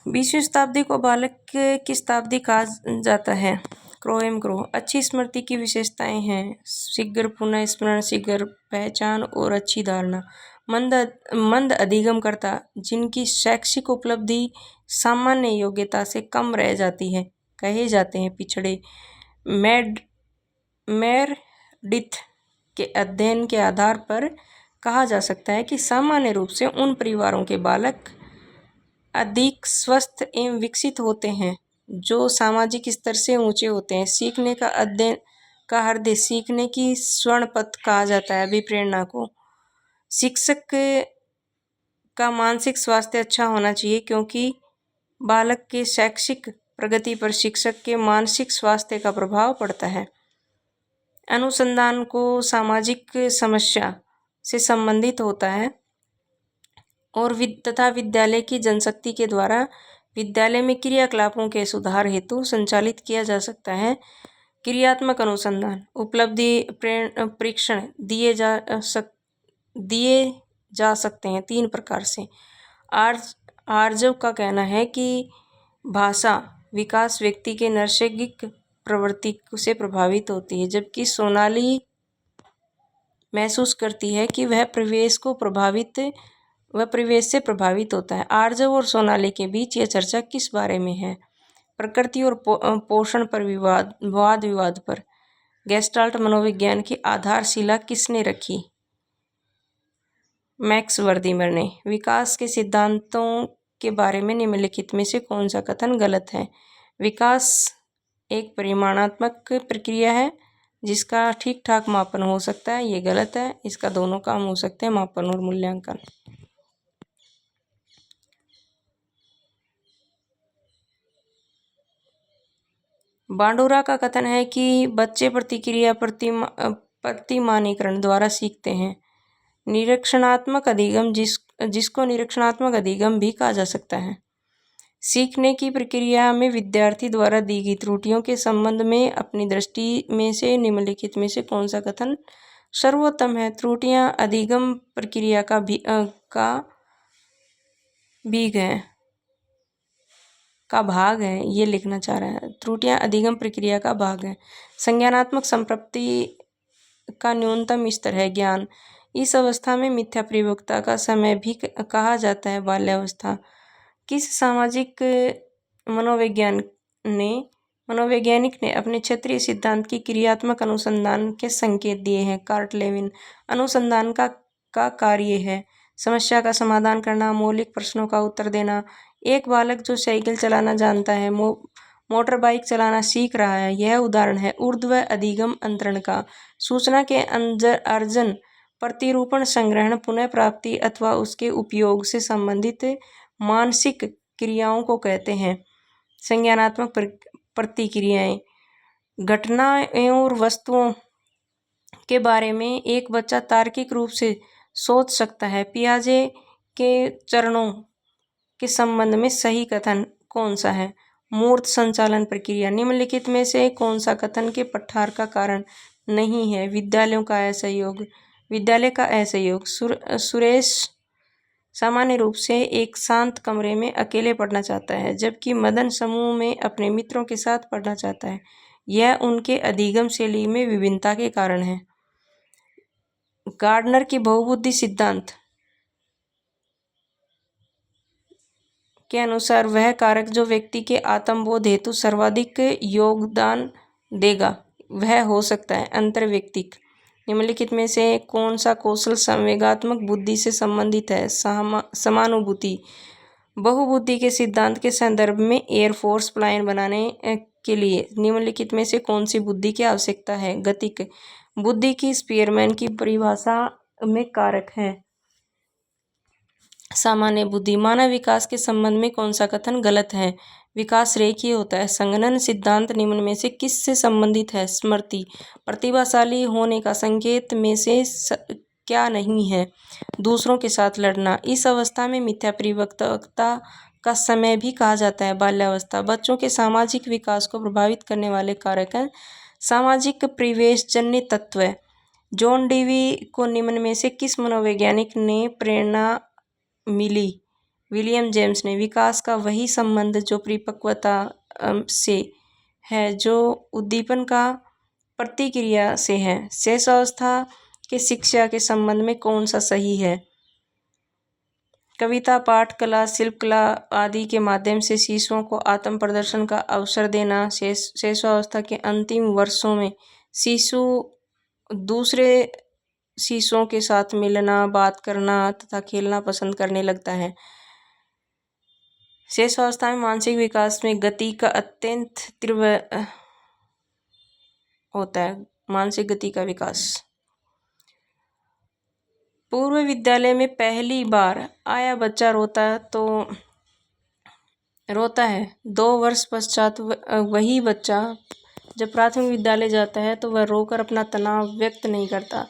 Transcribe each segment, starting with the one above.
20वीं शताब्दी को बालक की शताब्दी कहा जाता है। क्रो अच्छी स्मृति की विशेषताएं हैं शीघ्र पुनः स्मरण, शीघ्र पहचान और अच्छी धारणा। मंद अधिगमकर्ता जिनकी शैक्षिक उपलब्धि सामान्य योग्यता से कम रह जाती है कहे जाते हैं पिछड़े। मेरडिथ के अध्ययन के आधार पर कहा जा सकता है कि सामान्य रूप से उन परिवारों के बालक अधिक स्वस्थ एवं विकसित होते हैं जो सामाजिक स्तर से ऊंचे होते हैं। सीखने का अध्ययन का हृदय, सीखने की स्वर्ण पथ कहा जाता है अभिप्रेरणा को। शिक्षक का मानसिक स्वास्थ्य अच्छा होना चाहिए क्योंकि बालक के शैक्षिक प्रगति पर शिक्षक के मानसिक स्वास्थ्य का प्रभाव पड़ता है। अनुसंधान को सामाजिक समस्या से संबंधित होता है और तथा विद्यालय की जनशक्ति के द्वारा विद्यालय में क्रियाकलापों के सुधार हेतु संचालित किया जा सकता है। क्रियात्मक अनुसंधान उपलब्धि परीक्षण दिए जा सकते हैं 3 प्रकार से। आर्जव का कहना है कि भाषा विकास व्यक्ति के नैसर्गिक प्रवृत्ति से प्रभावित होती है, जबकि सोनाली महसूस करती है कि वह परिवेश से प्रभावित होता है। आर्जव और सोनाली के बीच यह चर्चा किस बारे में है? प्रकृति और पोषण पर वाद विवाद पर। गेस्टाल्ट मनोविज्ञान की आधारशिला किसने रखी? मैक्स वर्दीमर ने। विकास के सिद्धांतों के बारे में निम्नलिखित में से कौन सा कथन गलत है? विकास एक परिमाणात्मक प्रक्रिया है जिसका ठीक ठाक मापन हो सकता है, ये गलत है। इसका दोनों काम हो सकते हैं, मापन और मूल्यांकन। बांडुरा का कथन है कि बच्चे प्रतिक्रिया प्रतिमानीकरण द्वारा सीखते हैं। निरीक्षणात्मक अधिगम जिसको निरीक्षणात्मक अधिगम भी कहा जा सकता है। सीखने की प्रक्रिया में विद्यार्थी द्वारा दी गई त्रुटियों के संबंध में अपनी दृष्टि में से निम्नलिखित में से कौन सा कथन सर्वोत्तम है? त्रुटियां अधिगम प्रक्रिया का भाग है, ये लिखना चाह रहा है। त्रुटियां अधिगम प्रक्रिया का भाग है। संज्ञानात्मक संपत्ति का न्यूनतम स्तर है ज्ञान। इस अवस्था में मिथ्या प्रयोक्ता का समय भी कहा जाता है बाल्यावस्था। किस सामाजिक मनोवैज्ञानिक ने अपने क्षेत्रीय सिद्धांत की क्रियात्मक अनुसंधान के संकेत दिए हैं? Kurt Lewin. अनुसंधान का कार्य है समस्या का समाधान करना, मौलिक प्रश्नों का उत्तर देना। एक बालक जो साइकिल चलाना जानता है मोटर बाइक चलाना सीख रहा है, यह उदाहरण है ऊर्ध्व अधिगम अंतरण का। सूचना के अर्जन, प्रतिरूपण, संग्रहण, पुनः प्राप्ति अथवा उसके उपयोग से संबंधित मानसिक क्रियाओं को कहते हैं संज्ञानात्मक प्रतिक्रियाएं। घटनाओं और वस्तुओं के बारे में एक बच्चा तार्किक रूप से सोच सकता है। पियाजे के चरणों के संबंध में सही कथन कौन सा है? मूर्त संचालन प्रक्रिया। निम्नलिखित में से कौन सा कथन के पठार का कारण नहीं है? विद्यालय का असहयोग। सुरेश सामान्य रूप से एक शांत कमरे में अकेले पढ़ना चाहता है, जबकि मदन समूह में अपने मित्रों के साथ पढ़ना चाहता है। यह उनके अधिगम शैली में विभिन्नता के कारण है। गार्डनर की बहुबुद्धि सिद्धांत के अनुसार वह कारक जो व्यक्ति के आत्मबोध हेतु सर्वाधिक योगदान देगा वह हो सकता है अंतर्वैयक्तिक। निम्नलिखित में से कौन सा कौशल संवेगात्मक बुद्धि से संबंधित है? समानुभूति। बहुबुद्धि के सिद्धांत के संदर्भ में एयरफोर्स प्लान बनाने के लिए निम्नलिखित में से कौन सी बुद्धि की आवश्यकता है? गतिक बुद्धि की स्पीयरमैन की परिभाषा में कारक है सामान्य बुद्धि। मानव विकास के संबंध में कौन सा कथन गलत है? विकास रेखीय होता है। संगणन सिद्धांत निम्न में से किस से संबंधित है? स्मृति। प्रतिभाशाली होने का संकेत में से क्या नहीं है? दूसरों के साथ लड़ना। इस अवस्था में मिथ्या परिपक्वता का समय भी कहा जाता है बाल्यावस्था। बच्चों के सामाजिक विकास को प्रभावित करने वाले कारक हैं सामाजिक परिवेशजन्य तत्व। जॉन डीवी को निम्न में से किस मनोवैज्ञानिक ने प्रेरणा मिली? विलियम जेम्स ने विकास का वही संबंध जो परिपक्वता से है, जो उद्दीपन का प्रतिक्रिया से है। शेष अवस्था के शिक्षा के संबंध में कौन सा सही है? कविता, पाठ कला, शिल्प कला आदि के माध्यम से शिशुओं को आत्म प्रदर्शन का अवसर देना। शेषावस्था के अंतिम वर्षों में शिशु दूसरे शिशुओं के साथ मिलना, बात करना तथा खेलना पसंद करने लगता है। शेषावस्था में मानसिक विकास में गति का अत्यंत तीव्र होता है, मानसिक गति का विकास। पूर्व विद्यालय में पहली बार आया बच्चा रोता है। 2 वर्ष पश्चात वही बच्चा जब प्राथमिक विद्यालय जाता है तो वह रोकर अपना तनाव व्यक्त नहीं करता,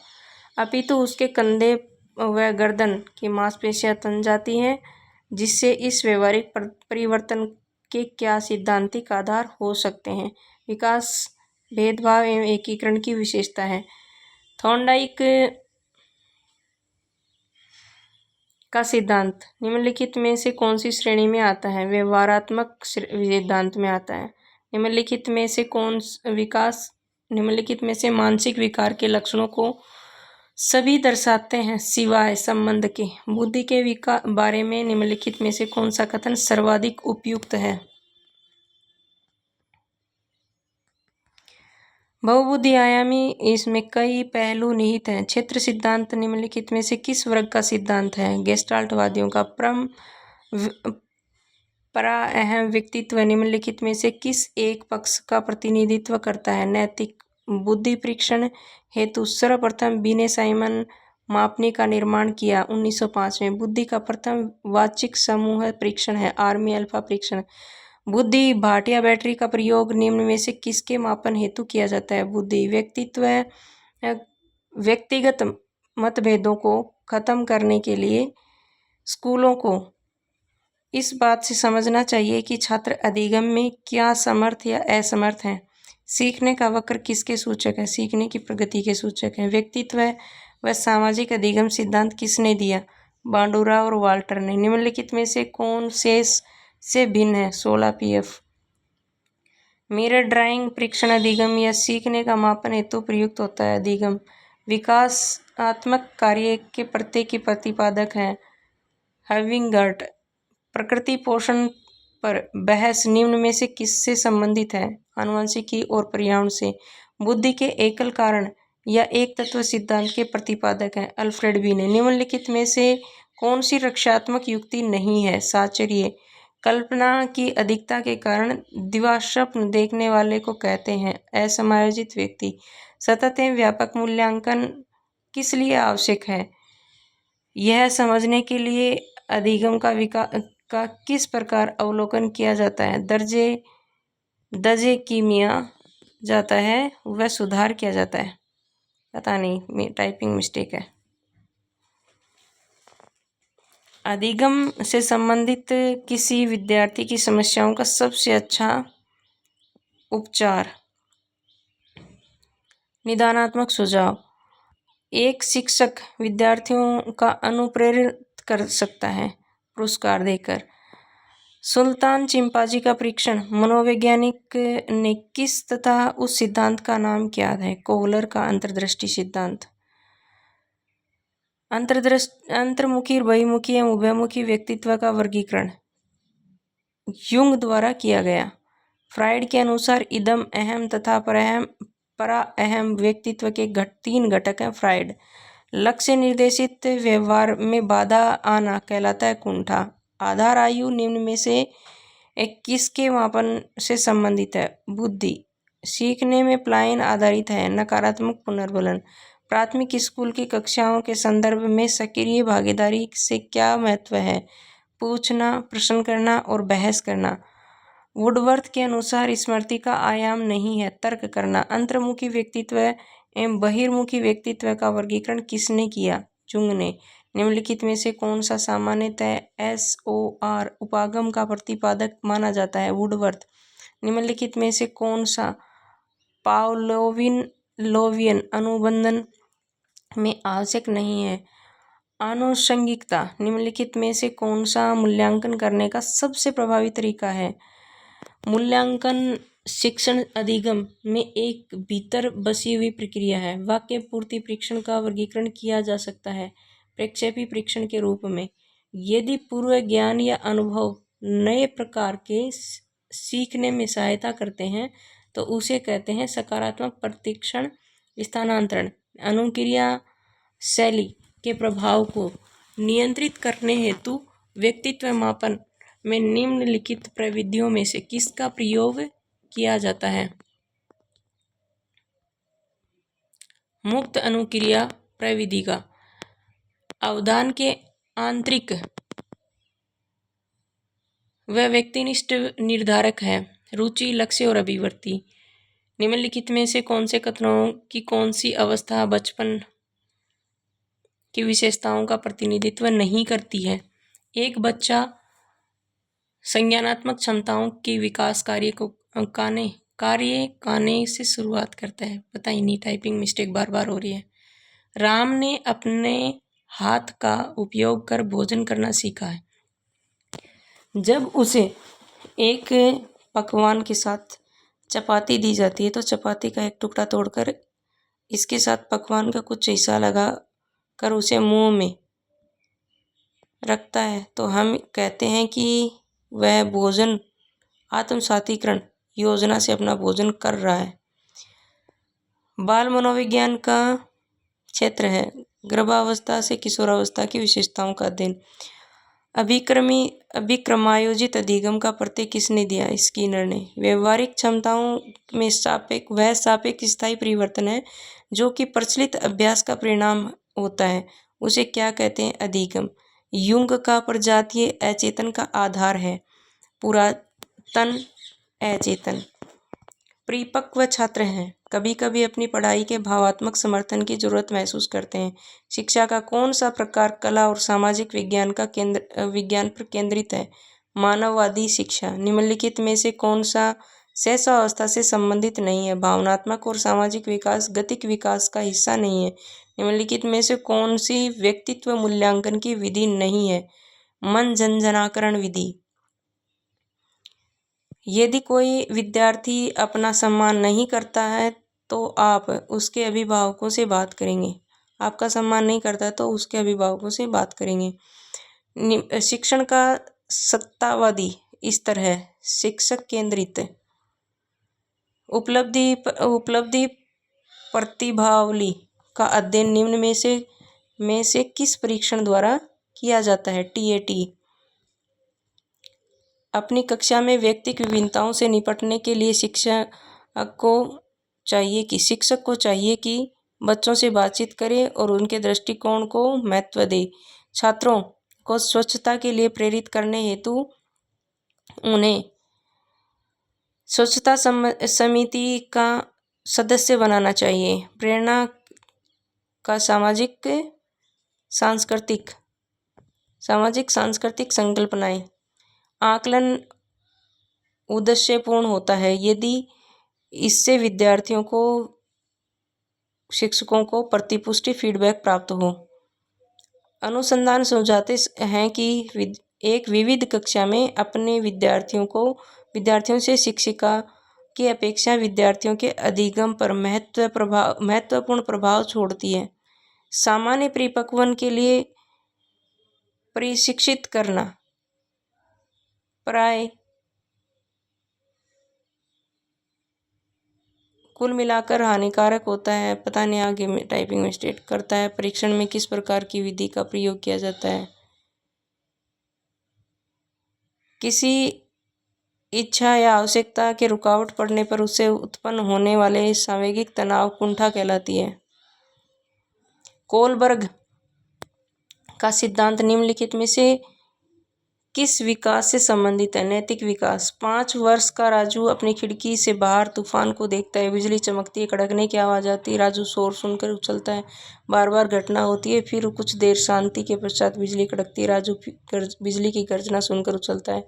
अपितु उसके कंधे व गर्दन की मांसपेशियां तन जाती हैं, जिससे इस व्यवहारिक परिवर्तन के क्या सैद्धांतिक आधार हो सकते हैं? विकास भेदभाव एवं एकीकरण की विशेषता है। थॉर्नडाइक का सिद्धांत निम्नलिखित में से कौन सी श्रेणी में आता है? व्यवहारात्मक सिद्धांत में आता है। निम्नलिखित में से मानसिक विकार के लक्षणों को सभी दर्शाते हैं सिवाय संबंध के। बुद्धि के बारे में निम्नलिखित में से कौन सा कथन सर्वाधिक उपयुक्त है? बहुबुद्धि आयामी, इसमें कई पहलू निहित हैं। क्षेत्र सिद्धांत निम्नलिखित में से किस वर्ग का सिद्धांत है? गेस्टाल्टवादियों का। परा-अहम व्यक्तित्व निम्नलिखित में से किस एक पक्ष का प्रतिनिधित्व करता है? नैतिक। बुद्धि परीक्षण हेतु सर्वप्रथम बिने साइमन मापनी का निर्माण किया 1905 में। बुद्धि का प्रथम वाचिक समूह परीक्षण है आर्मी अल्फा परीक्षण। बुद्धि भाटिया बैटरी का प्रयोग निम्न में से किसके मापन हेतु किया जाता है? बुद्धि। व्यक्तिगत मतभेदों को खत्म करने के लिए स्कूलों को इस बात से समझना चाहिए कि छात्र अधिगम में क्या समर्थ या असमर्थ हैं। सीखने का वक्र किसके सूचक है? सीखने की प्रगति के सूचक है। व्यक्तित्व व सामाजिक अधिगम सिद्धांत किसने दिया? बांडुरा और वाल्टर ने। निम्नलिखित में से कौन शेष से भिन्न है? 16 PF। मिरर ड्राइंग परीक्षण अधिगम या सीखने का मापन हेतु प्रयुक्त होता है। अधिगम विकासात्मक कार्य के प्रत्येक की प्रतिपादक है। हर्विंगर्ट। प्रकृति पोषण पर बहस निम्न में से किससे संबंधित है? आनुवंशिकी और पर्यावरण से। बुद्धि के एकल कारण या एक तत्व सिद्धांत के प्रतिपादक हैं अल्फ्रेड बी ने। निम्नलिखित में से कौन सी रक्षात्मक युक्ति नहीं है? साहचर्य। कल्पना की अधिकता के कारण दिवास्वप्न देखने वाले को कहते हैं असमायोजित व्यक्ति। सतत एवं व्यापक मूल्यांकन किस लिए आवश्यक है? यह समझने के लिए अधिगम का किस प्रकार अवलोकन किया जाता है? दर्जे किया जाता है वह सुधार किया जाता है। पता नहीं, टाइपिंग मिस्टेक है। अधिगम से संबंधित किसी विद्यार्थी की समस्याओं का सबसे अच्छा उपचार। निदानात्मक सुझाव। एक शिक्षक विद्यार्थियों का अनुप्रेरित कर सकता है पुरस्कार देकर। सुल्तान चिंपांजी का परीक्षण मनोवैज्ञानिक ने किस तथा उस सिद्धांत का नाम क्या है? कोहलर का अंतर्दृष्टि सिद्धांत। अंतर्मुखी और बहिर्मुखी एवं उभयमुखी व्यक्तित्व का वर्गीकरण युंग द्वारा किया गया। फ्राइड के अनुसार इदम अहम तथा परा अहम व्यक्तित्व के 3 घटक हैं। फ्राइड। लक्ष्य निर्देशित व्यवहार में बाधा आना कहलाता है कुंठा। आधार आयु निम्न में से किसके मापन से संबंधित है? बुद्धि। सीखने में पलायन आधारित है नकारात्मक पुनर्बलन। प्राथमिक स्कूल की कक्षाओं के संदर्भ में सक्रिय भागीदारी से क्या महत्व है? पूछना, प्रश्न करना और बहस करना। वुडवर्थ के अनुसार स्मृति का आयाम नहीं है तर्क करना। अंतर्मुखी व्यक्तित्व एवं बहिर्मुखी व्यक्तित्व का वर्गीकरण किसने किया? जुंग ने। निम्नलिखित में से कौन सा सामान्यतः SOR उपागम का प्रतिपादक माना जाता है? वुडवर्थ। निम्नलिखित में से कौन सा पावलोवियन अनुबंधन में आवश्यक नहीं है? आनुषंगिकता निम्नलिखित में से कौन सा मूल्यांकन करने का सबसे प्रभावी तरीका है? मूल्यांकन शिक्षण अधिगम में एक भीतर बसी हुई प्रक्रिया है। वाक्य पूर्ति परीक्षण का वर्गीकरण किया जा सकता है प्रक्षेपी परीक्षण के रूप में। यदि पूर्व ज्ञान या अनुभव नए प्रकार के सीखने में सहायता करते हैं तो उसे कहते हैं सकारात्मक प्रतिक्षण स्थानांतरण। अनुक्रिया शैली के प्रभाव को नियंत्रित करने हेतु व्यक्तित्व मापन में निम्नलिखित प्रविधियों में से किसका प्रयोग किया जाता है? मुक्त अनुक्रिया प्रविधि का। अवधान के आंतरिक व व्यक्तिनिष्ठ निर्धारक है। रुचि, लक्ष्य और अभिवृत्ति। निम्नलिखित में से कौन से कथनों की कौन सी अवस्था बचपन की विशेषताओं का प्रतिनिधित्व नहीं करती है? एक बच्चा संज्ञानात्मक क्षमताओं की विकास कार्य से शुरुआत करता है। पता ही नहीं, टाइपिंग मिस्टेक बार बार हो रही है। राम ने अपने हाथ का उपयोग कर भोजन करना सीखा है। जब उसे एक पकवान के साथ चपाती दी जाती है तो चपाती का एक टुकड़ा तोड़कर इसके साथ पकवान का कुछ हिस्सा लगा कर उसे मुंह में रखता है तो हम कहते हैं कि वह भोजन आत्मसातीकरण योजना से अपना भोजन कर रहा है। बाल मनोविज्ञान का क्षेत्र है। गर्भावस्था से किशोरावस्था की विशेषताओं का अध्ययन। अभिक्रमायोजित अधिगम का प्रत्यय किसने दिया? स्किनर ने। व्यवहारिक क्षमताओं में सापेक्ष स्थायी परिवर्तन है जो कि प्रचलित अभ्यास का परिणाम होता है, उसे क्या कहते हैं? अधिगम। युंग का प्रजातीय अचेतन का आधार है पुरातन अचेतन। परिपक्व छात्र हैं, कभी कभी अपनी पढ़ाई के भावात्मक समर्थन की जरूरत महसूस करते हैं। शिक्षा का कौन सा प्रकार कला और सामाजिक विज्ञान पर केंद्रित है? मानववादी शिक्षा। निम्नलिखित में से कौन सा शैशवावस्था से संबंधित नहीं है? भावनात्मक और सामाजिक विकास गतिक विकास का हिस्सा नहीं है। निम्नलिखित में से कौन सी व्यक्तित्व मूल्यांकन की विधि नहीं है? मन झंझनाकरण विधि। यदि कोई विद्यार्थी अपना सम्मान नहीं करता है तो आप उसके अभिभावकों से बात करेंगे। आपका सम्मान नहीं करता तो उसके अभिभावकों से बात करेंगे। शिक्षण का सत्तावादी स्तर है शिक्षक केंद्रित। उपलब्धि प्रतिभावली का अध्ययन निम्न में से किस परीक्षण द्वारा किया जाता है? TAT। अपनी कक्षा में व्यक्तिगत विभिन्नताओं से निपटने के लिए शिक्षक को चाहिए कि बच्चों से बातचीत करे और उनके दृष्टिकोण को महत्व दे। छात्रों को स्वच्छता के लिए प्रेरित करने हेतु उन्हें स्वच्छता समिति का सदस्य बनाना चाहिए। प्रेरणा का सामाजिक सांस्कृतिक संकल्पनाएं। आकलन उद्देश्यपूर्ण होता है यदि इससे विद्यार्थियों को शिक्षकों को प्रतिपुष्टि फीडबैक प्राप्त हो। अनुसंधान सुझाते हैं कि एक विविध कक्षा में अपने विद्यार्थियों से शिक्षिका की अपेक्षा विद्यार्थियों के अधिगम पर महत्वपूर्ण प्रभाव छोड़ती है। सामान्य परिपक्वन के लिए प्रशिक्षित करना प्राय कुल मिलाकर हानिकारक होता है। पता नहीं, आगे में टाइपिंग मिस्टेक करता है। परीक्षण में किस प्रकार की विधि का प्रयोग किया जाता है? किसी इच्छा या आवश्यकता के रुकावट पड़ने पर उससे उत्पन्न होने वाले सांवेगिक तनाव कुंठा कहलाती है। कोलबर्ग का सिद्धांत निम्नलिखित में से किस विकास से संबंधित है? नैतिक विकास। 5 वर्ष का राजू अपनी खिड़की से बाहर तूफान को देखता है। बिजली चमकती है, कड़कने की आवाज आती है। राजू शोर सुनकर उछलता है। बार बार घटना होती है, फिर कुछ देर शांति के पश्चात बिजली कड़कती है। राजू बिजली की गर्जना सुनकर उछलता है।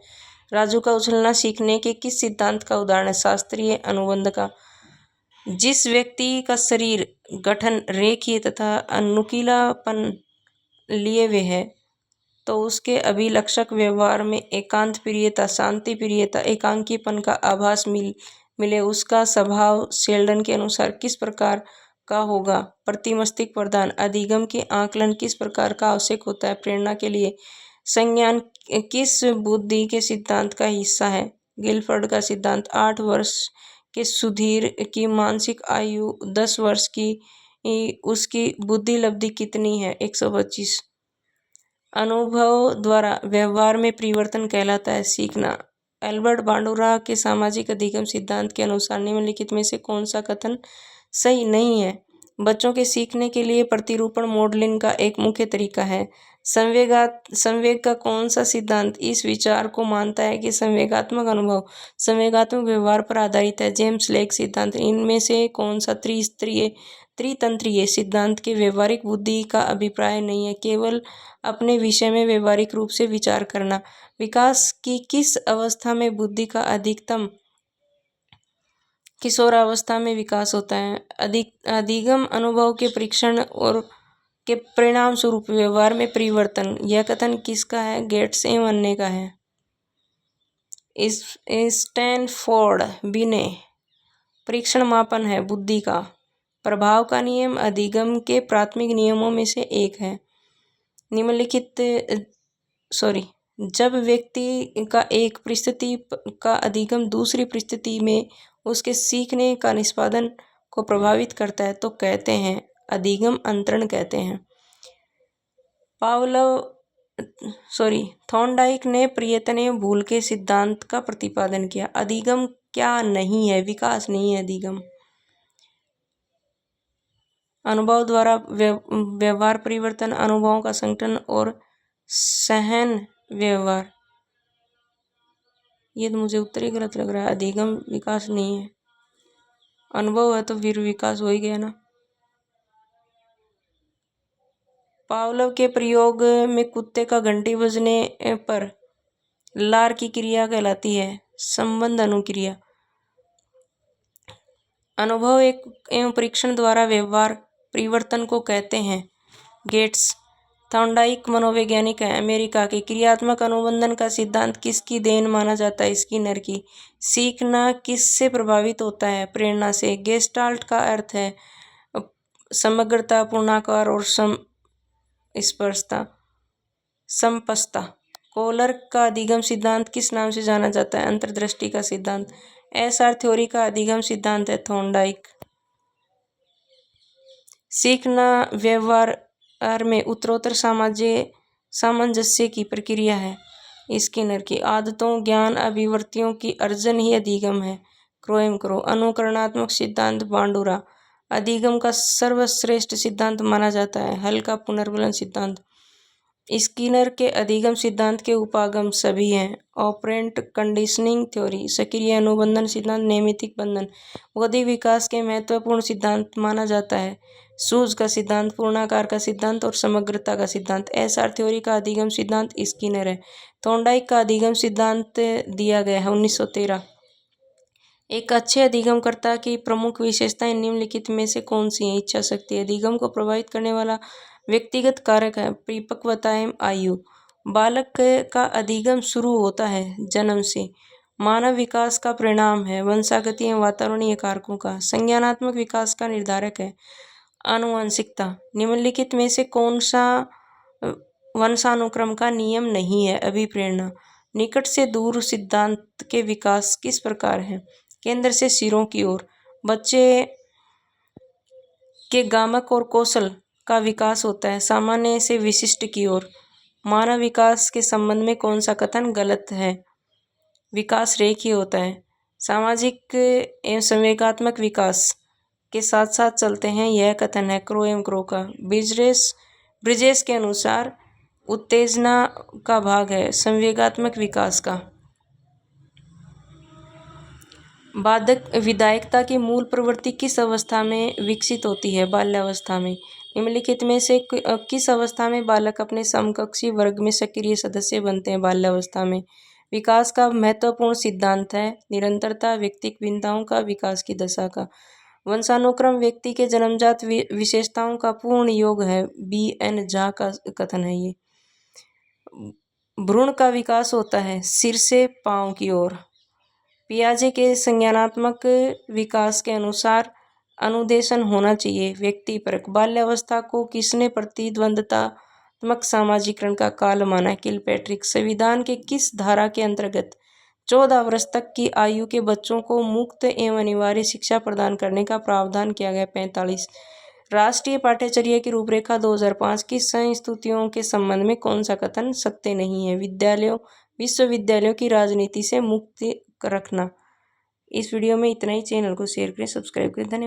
राजू का उछलना सीखने के किस सिद्धांत का उदाहरण है? शास्त्रीय अनुबंध का। जिस व्यक्ति का शरीर गठन रेखीय तथा नुकीलापन लिए हुए है तो उसके अभिलक्षक व्यवहार में एकांत प्रियता, शांति प्रियता, एकांकीपन का आभास मिले। उसका स्वभाव शेल्डन के अनुसार किस प्रकार का होगा? प्रतिमस्तिष्क प्रधान। अधिगम के आकलन किस प्रकार का आवश्यक होता है? प्रेरणा के लिए। संज्ञान किस बुद्धि के सिद्धांत का हिस्सा है? गिलफर्ड का सिद्धांत। 8 वर्ष के सुधीर की मानसिक आयु 10 वर्ष की, उसकी बुद्धि लब्धि कितनी है? 125। अनुभव द्वारा व्यवहार में परिवर्तन कहलाता है सीखना। एल्बर्ट बांडुरा के सामाजिक अधिगम सिद्धांत के अनुसार निम्नलिखित में से कौन सा कथन सही नहीं है? बच्चों के सीखने के लिए प्रतिरूपण मॉडलिंग का एक मुख्य तरीका है। संवेग का कौन सा सिद्धांत इस विचार को मानता है कि संवेगात्मक अनुभव संवेगात्मक व्यवहार पर आधारित है? जेम्स लेक सिद्धांत। इनमें से कौन सा त्रितंत्रीय सिद्धांत के व्यवहारिक बुद्धि का अभिप्राय नहीं है, केवल अपने विषय में व्यवहारिक रूप से विचार करना? विकास की किस अवस्था में बुद्धि का अधिकतम? किशोरावस्था में विकास होता है। अधिगम अनुभव के परीक्षण और के परिणाम स्वरूप व्यवहार में परिवर्तन। यह कथन किसका है? गेट्स एवं अन्य का है। स्टैनफोर्ड बिने परीक्षण मापन है बुद्धि का। प्रभाव का नियम अधिगम के प्राथमिक नियमों में से एक है। निम्नलिखित जब व्यक्ति का एक परिस्थिति का अधिगम दूसरी परिस्थिति में उसके सीखने का निष्पादन को प्रभावित करता है तो कहते हैं अधिगम अंतरण कहते हैं। थॉर्नडाइक ने प्रयत्न भूल के सिद्धांत का प्रतिपादन किया। अधिगम क्या नहीं है? विकास नहीं है अधिगम। अनुभव द्वारा व्यवहार परिवर्तन, अनुभवों का संगठन और सहन व्यवहार। ये तो मुझे उत्तर ही गलत लग रहा है। अधिगम विकास नहीं है। अनुभव है तो फिर विकास हो ही गया ना। पावलोव के प्रयोग में कुत्ते का घंटी बजने पर लार की क्रिया कहलाती है संबंध अनुक्रिया। अनुभव एवं परीक्षण द्वारा व्यवहार परिवर्तन को कहते हैं गेट्स। थॉर्नडाइक मनोवैज्ञानिक है अमेरिका के। क्रियात्मक अनुबंधन का सिद्धांत किसकी देन माना जाता है? स्किनर की। सीखना किससे प्रभावित होता है? प्रेरणा से। गेस्टाल्ट का अर्थ है समग्रता, पूर्णाकार और समपस्ता। कोलर का अधिगम सिद्धांत किस नाम से जाना जाता है? अंतर्दृष्टि का सिद्धांत। एसआर थ्योरी का अधिगम सिद्धांत है थॉर्नडाइक। सीखना व्यवहार में उत्तरोत्तर सामंजस्य की प्रक्रिया है स्किनर की। आदतों, ज्ञान, अभिवृत्तियों की अर्जन ही अधिगम है क्रो। अनुकरणात्मक सिद्धांत बांडुरा। अधिगम का सर्वश्रेष्ठ सिद्धांत माना जाता है हल का पुनर्बलन सिद्धांत। स्किनर के अधिगम सिद्धांत के उपागम सभी हैं। Operant conditioning theory. सक्रिय अनुबंधन सिद्धांत। नैमित्तिक बंधन बौद्धिक विकास के महत्वपूर्ण सिद्धांत माना जाता है। सूज का सिद्धांत, पूर्णाकार का सिद्धांत और समग्रता का सिद्धांत। एसआर थ्योरी का अधिगम सिद्धांत स्किनर है। थॉर्नडाइक का अधिगम सिद्धांत दिया गया है 1913। एक अच्छे अधिगमकर्ता की प्रमुख विशेषताएं निम्नलिखित में से कौन सी हैं? इच्छा शक्ति। अधिगम को प्रभावित करने वाला व्यक्तिगत कारक है परिपक्वता एवं आयु। बालक का अधिगम शुरू होता है जन्म से। मानव विकास का परिणाम है वंशागति एवं वातावरणीय कारकों का। संज्ञानात्मक विकास का निर्धारक है आनुवंशिकता। निम्नलिखित में से कौन सा वंशानुक्रम का नियम नहीं है? अभिप्रेरणा। निकट से दूर सिद्धांत के विकास किस प्रकार है? केंद्र से सिरों की ओर। बच्चे के गामक और कौशल का विकास होता है सामान्य से विशिष्ट की ओर। मानव विकास के संबंध में कौन सा कथन गलत है? विकास रेखीय होता है। सामाजिक एवं संवेगात्मक विकास के साथ साथ चलते हैं यह कथन है क्रो का। ब्रिजेस के अनुसार उत्तेजना का भाग है संवेगात्मक विकास का। बाधक विधायकता की मूल प्रवृत्ति किस अवस्था में विकसित होती है? बाल्यावस्था में। निम्नलिखित में से किस अवस्था में बालक अपने समकक्षी वर्ग में सक्रिय सदस्य बनते हैं? बाल्यावस्था में। विकास का महत्वपूर्ण सिद्धांत है निरंतरता, व्यक्तिक भिन्नताओं का, विकास की दशा का। वंशानुक्रम व्यक्ति के जन्मजात विशेषताओं का पूर्ण योग है। B.N. झा का कथन है ये। भ्रूण का विकास होता है सिर से पांव की ओर। पियाजे के संज्ञानात्मक विकास के अनुसार अनुदेशन होना चाहिए। व्यक्ति परक। बाल्यावस्था को किसने प्रतिद्वंद्वतात्मक सामाजिकरण का काल माना? किलपैट्रिक। संविधान के किस धारा के अंतर्गत 14 वर्ष तक की आयु के बच्चों को मुक्त एवं अनिवार्य शिक्षा प्रदान करने का प्रावधान किया गया? 45। राष्ट्रीय पाठ्यचर्या की रूपरेखा 2005 की संस्तुतियों के संबंध में कौन सा कथन सत्य नहीं है? विश्वविद्यालयों की राजनीति से मुक्ति रखना। इस वीडियो में इतना ही। चैनल को शेयर करें, सब्सक्राइब करें। धन्यवाद।